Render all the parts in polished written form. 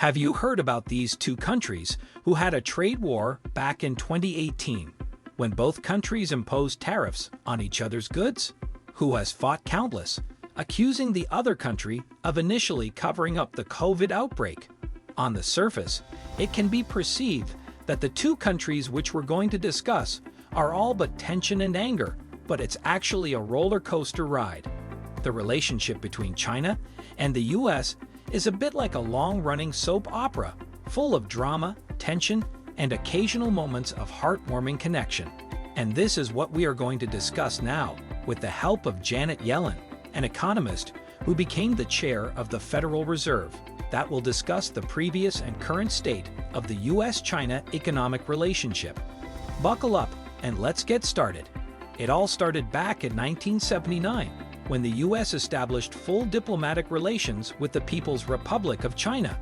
Have you heard about these two countries who had a trade war back in 2018, when both countries imposed tariffs on each other's goods? Who has fought countless, accusing the other country of initially covering up the COVID outbreak? On the surface, it can be perceived that the two countries which we're going to discuss are all but tension and anger, but it's actually a roller coaster ride. The relationship between China and the U.S. is a bit like a long-running soap opera, full of drama, tension, and occasional moments of heartwarming connection. And this is what we are going to discuss now, with the help of Janet Yellen, an economist who became the chair of the Federal Reserve, that will discuss the previous and current state of the U.S. China economic relationship. Buckle up and let's get started. It all started back in 1979, when the U.S. established full diplomatic relations with the People's Republic of China.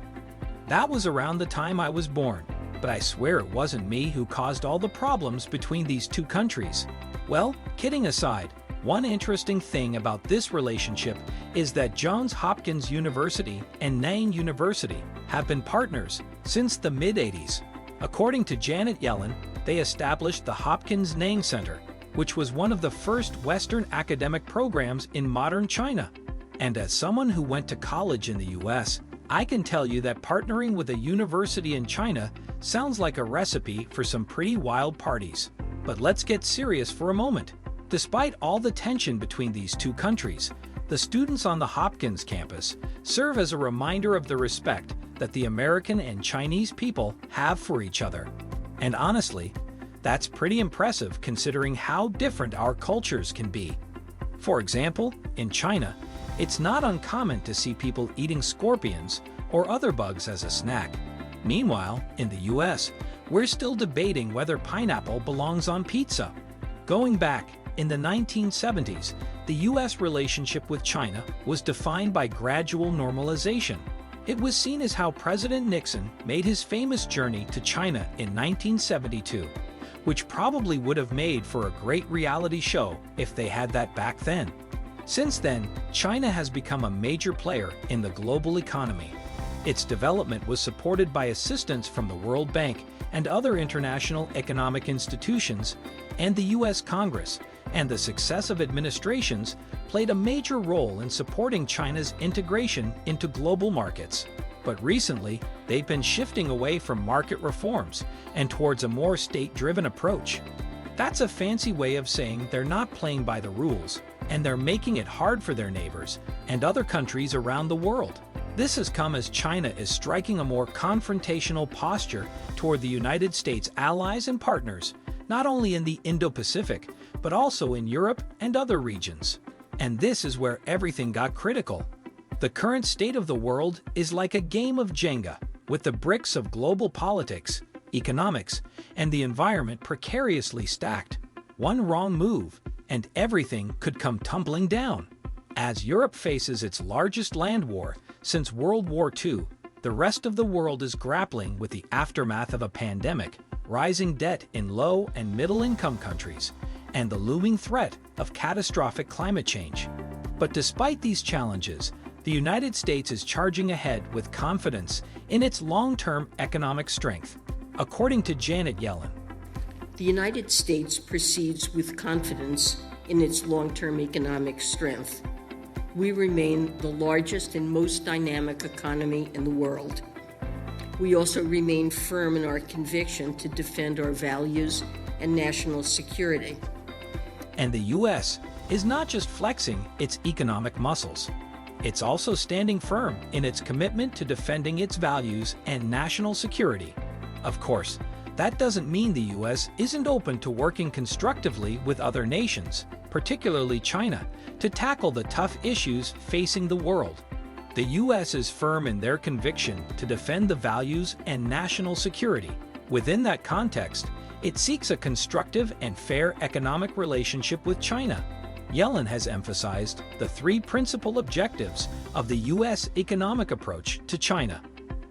That was around the time I was born, but I swear it wasn't me who caused all the problems between these two countries. Well, kidding aside, one interesting thing about this relationship is that Johns Hopkins University and Nanyang University have been partners since the mid-80s. According to Janet Yellen, they established the Hopkins Nanyang Center, which was one of the first Western academic programs in modern China. And as someone who went to college in the U.S., I can tell you that partnering with a university in China sounds like a recipe for some pretty wild parties. But let's get serious for a moment. Despite all the tension between these two countries, the students on the Hopkins campus serve as a reminder of the respect that the American and Chinese people have for each other. And honestly, that's pretty impressive considering how different our cultures can be. For example, in China, it's not uncommon to see people eating scorpions or other bugs as a snack. Meanwhile, in the US, we're still debating whether pineapple belongs on pizza. Going back, in the 1970s, the US relationship with China was defined by gradual normalization. It was seen as how President Nixon made his famous journey to China in 1972, which probably would have made for a great reality show if they had that back then. Since then, China has become a major player in the global economy. Its development was supported by assistance from the World Bank and other international economic institutions, and the U.S. Congress, and the successive administrations played a major role in supporting China's integration into global markets. But recently, they've been shifting away from market reforms and towards a more state-driven approach. That's a fancy way of saying they're not playing by the rules, and they're making it hard for their neighbors and other countries around the world. This has come as China is striking a more confrontational posture toward the United States allies and partners, not only in the Indo-Pacific, but also in Europe and other regions. And this is where everything got critical. The current state of the world is like a game of Jenga, with the bricks of global politics, economics, and the environment precariously stacked. One wrong move, and everything could come tumbling down. As Europe faces its largest land war since World War II, the rest of the world is grappling with the aftermath of a pandemic, rising debt in low and middle-income countries, and the looming threat of catastrophic climate change. But despite these challenges, the United States is charging ahead with confidence in its long-term economic strength. According to Janet Yellen, the United States proceeds with confidence in its long-term economic strength. We remain the largest and most dynamic economy in the world. We also remain firm in our conviction to defend our values and national security. And the U.S. is not just flexing its economic muscles. It's also standing firm in its commitment to defending its values and national security. Of course, that doesn't mean the U.S. isn't open to working constructively with other nations, particularly China, to tackle the tough issues facing the world. The U.S. is firm in their conviction to defend the values and national security. Within that context, it seeks a constructive and fair economic relationship with China. Yellen has emphasized the three principal objectives of the U.S. economic approach to China.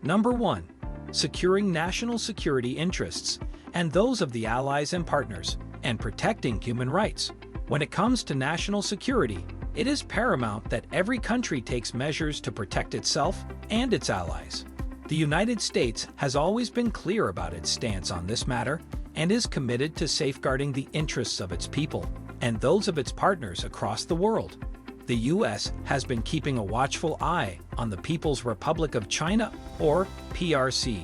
Number one, securing national security interests and those of the allies and partners, and protecting human rights. When it comes to national security, it is paramount that every country takes measures to protect itself and its allies. The United States has always been clear about its stance on this matter and is committed to safeguarding the interests of its people and those of its partners across the world. The U.S. has been keeping a watchful eye on the People's Republic of China, or PRC,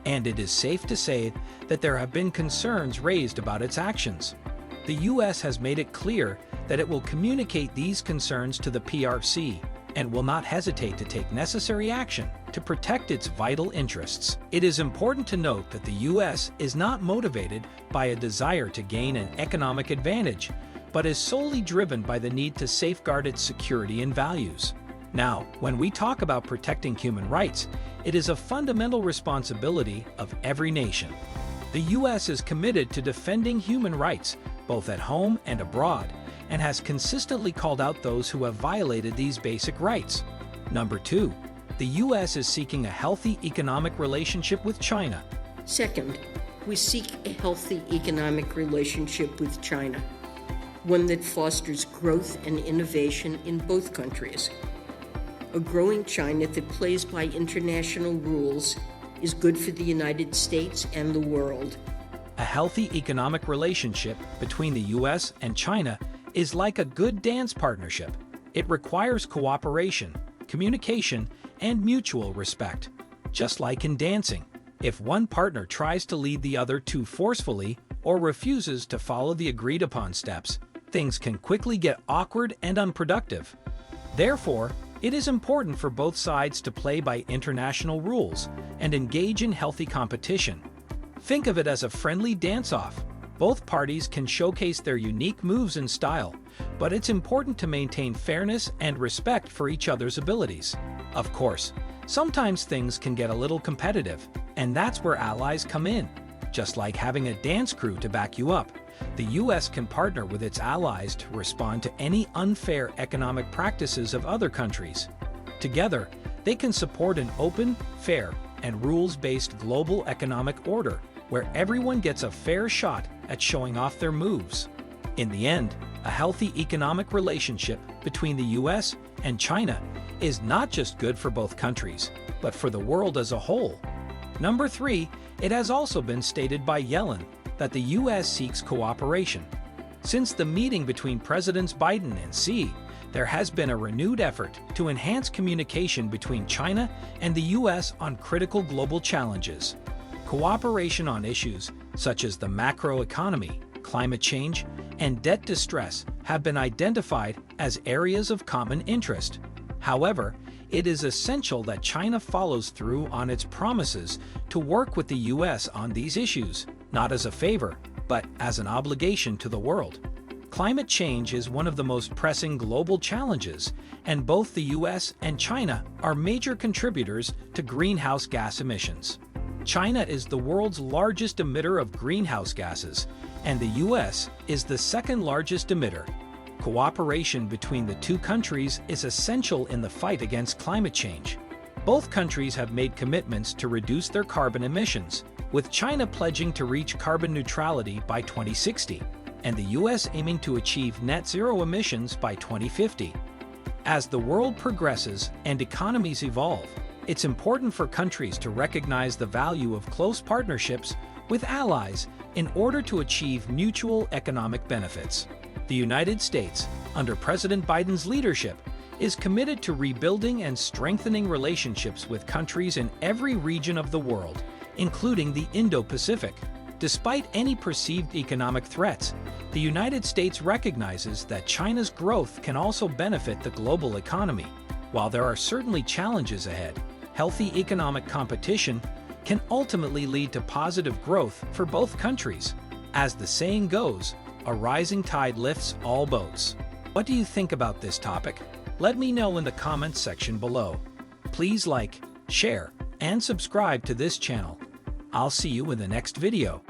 and it is safe to say that there have been concerns raised about its actions. The U.S. has made it clear that it will communicate these concerns to the PRC and will not hesitate to take necessary action to protect its vital interests. It is important to note that the U.S. is not motivated by a desire to gain an economic advantage, but is solely driven by the need to safeguard its security and values. Now, when we talk about protecting human rights, it is a fundamental responsibility of every nation. The U.S. is committed to defending human rights, both at home and abroad, and has consistently called out those who have violated these basic rights. Number 2, the U.S. is seeking a healthy economic relationship with China. Second, we seek a healthy economic relationship with China, one that fosters growth and innovation in both countries. A growing China that plays by international rules is good for the United States and the world. A healthy economic relationship between the U.S. and China is like a good dance partnership. It requires cooperation, communication, and mutual respect. Just like in dancing, if one partner tries to lead the other too forcefully or refuses to follow the agreed-upon steps, things can quickly get awkward and unproductive. Therefore, it is important for both sides to play by international rules and engage in healthy competition. Think of it as a friendly dance-off. Both parties can showcase their unique moves and style, but it's important to maintain fairness and respect for each other's abilities. Of course, sometimes things can get a little competitive, and that's where allies come in. Just like having a dance crew to back you up, the U.S. can partner with its allies to respond to any unfair economic practices of other countries. Together, they can support an open, fair, and rules-based global economic order where everyone gets a fair shot at showing off their moves. In the end, a healthy economic relationship between the U.S. and China is not just good for both countries, but for the world as a whole. Number 3, it has also been stated by Yellen that the U.S. seeks cooperation. Since the meeting between Presidents Biden and Xi, there has been a renewed effort to enhance communication between China and the U.S. on critical global challenges. Cooperation on issues such as the macroeconomy, climate change, and debt distress have been identified as areas of common interest. However, it is essential that China follows through on its promises to work with the U.S. on these issues, not as a favor, but as an obligation to the world. Climate change is one of the most pressing global challenges, and both the U.S. and China are major contributors to greenhouse gas emissions. China is the world's largest emitter of greenhouse gases, and the U.S. is the second largest emitter. Cooperation between the two countries is essential in the fight against climate change. Both countries have made commitments to reduce their carbon emissions, with China pledging to reach carbon neutrality by 2060, and the U.S. aiming to achieve net zero emissions by 2050. As the world progresses and economies evolve, it's important for countries to recognize the value of close partnerships with allies in order to achieve mutual economic benefits. The United States, under President Biden's leadership, is committed to rebuilding and strengthening relationships with countries in every region of the world, including the Indo-Pacific. Despite any perceived economic threats, the United States recognizes that China's growth can also benefit the global economy. While there are certainly challenges ahead, healthy economic competition can ultimately lead to positive growth for both countries. As the saying goes, a rising tide lifts all boats. What do you think about this topic? Let me know in the comments section below. Please like, share, and subscribe to this channel. I'll see you in the next video.